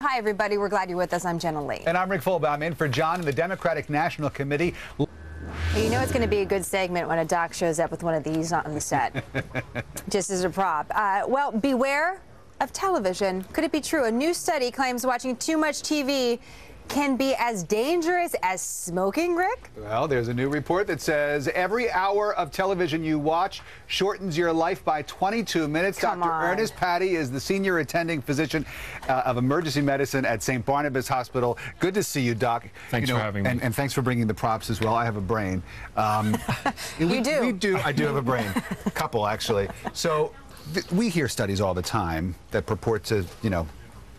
Hi, everybody. We're glad you're with us. I'm Jenna Lee. And I'm Rick Fulbaum, in for John in the Democratic National Committee. You know it's going to be a good segment when a doc shows up with one of these on the set, just as a prop. Well, beware of television. Could it be true? A new study claims watching too much TV can be as dangerous as smoking, Rick? Well, there's a new report that says every hour of television you watch shortens your life by 22 minutes. Come on. Dr. Ernest Patty is the senior attending physician of emergency medicine at St. Barnabas Hospital. Good to see you, Doc. Thanks for having me. And thanks for bringing the props as well. I have a brain. You do? I do have a brain. A couple, actually. So we hear studies all the time that purport to,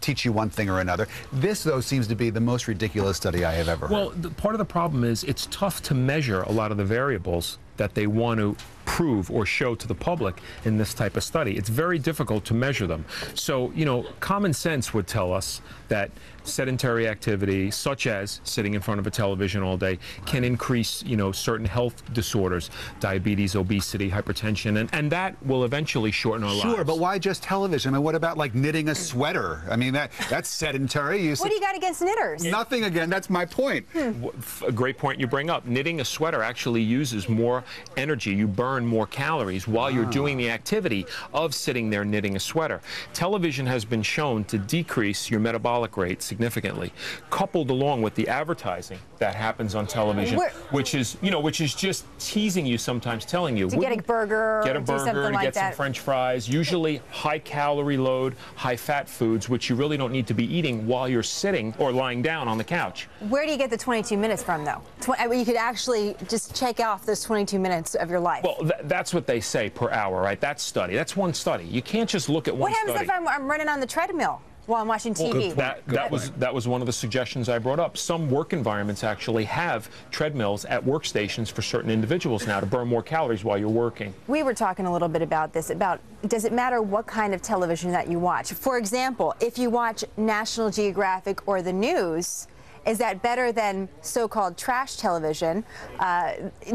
teach you one thing or another. This, though, seems to be the most ridiculous study I have ever heard. Well, part of the problem is it's tough to measure a lot of the variables that they want to prove or show to the public in this type of study. It's very difficult to measure them. So, common sense would tell us that sedentary activity, such as sitting in front of a television all day, can increase, certain health disorders, diabetes, obesity, hypertension, and that will eventually shorten our lives. Sure, but why just television? I mean, what about, like, knitting a sweater? I mean, that's sedentary. What do you got against knitters? Nothing, again. That's my point. A great point you bring up. Knitting a sweater actually uses more energy. You burn more calories while you're doing the activity of sitting there knitting a sweater. Television has been shown to decrease your metabolic rate significantly, coupled along with the advertising that happens on television, which is just teasing you sometimes, telling you to get a burger, to get some that. French fries, usually high calorie load, high fat foods, which you really don't need to be eating while you're sitting or lying down on the couch. Where do you get the 22 minutes from, though? You could actually just check off those 22 minutes of your life. Well, that's what they say per hour, right? That's one study. You can't just look at one study. What happens if I'm running on the treadmill while I'm watching TV? That was one of the suggestions I brought up. Some work environments actually have treadmills at workstations for certain individuals now to burn more calories while you're working. We were talking a little bit about this, does it matter what kind of television that you watch? For example, if you watch National Geographic or the news, is that better than so-called trash television?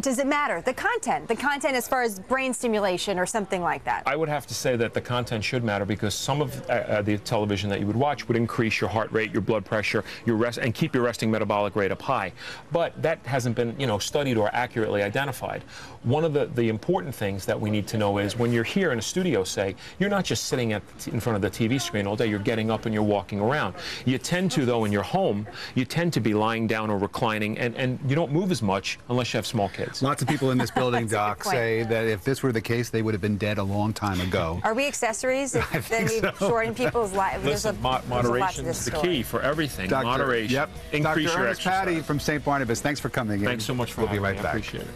Does it matter? The content as far as brain stimulation or something like that. I would have to say that the content should matter because some of the television that you would watch would increase your heart rate, your blood pressure, and keep your resting metabolic rate up high. But that hasn't been, studied or accurately identified. One of the important things that we need to know is when you're here in a studio, say, you're not just sitting in front of the TV screen all day, you're getting up and you're walking around. You tend to, though, in your home, you tend to be lying down or reclining, and you don't move as much unless you have small kids. Lots of people in this building, Doc, say that if this were the case, they would have been dead a long time ago. Are we accessories? Then we've shortened people's lives. Listen, moderation is the key for everything. Moderation. Yep. Increase Dr. your Ernest exercise. Patty from St. Barnabas, thanks for coming in. Thanks so much for having me. We'll be right back. I appreciate it.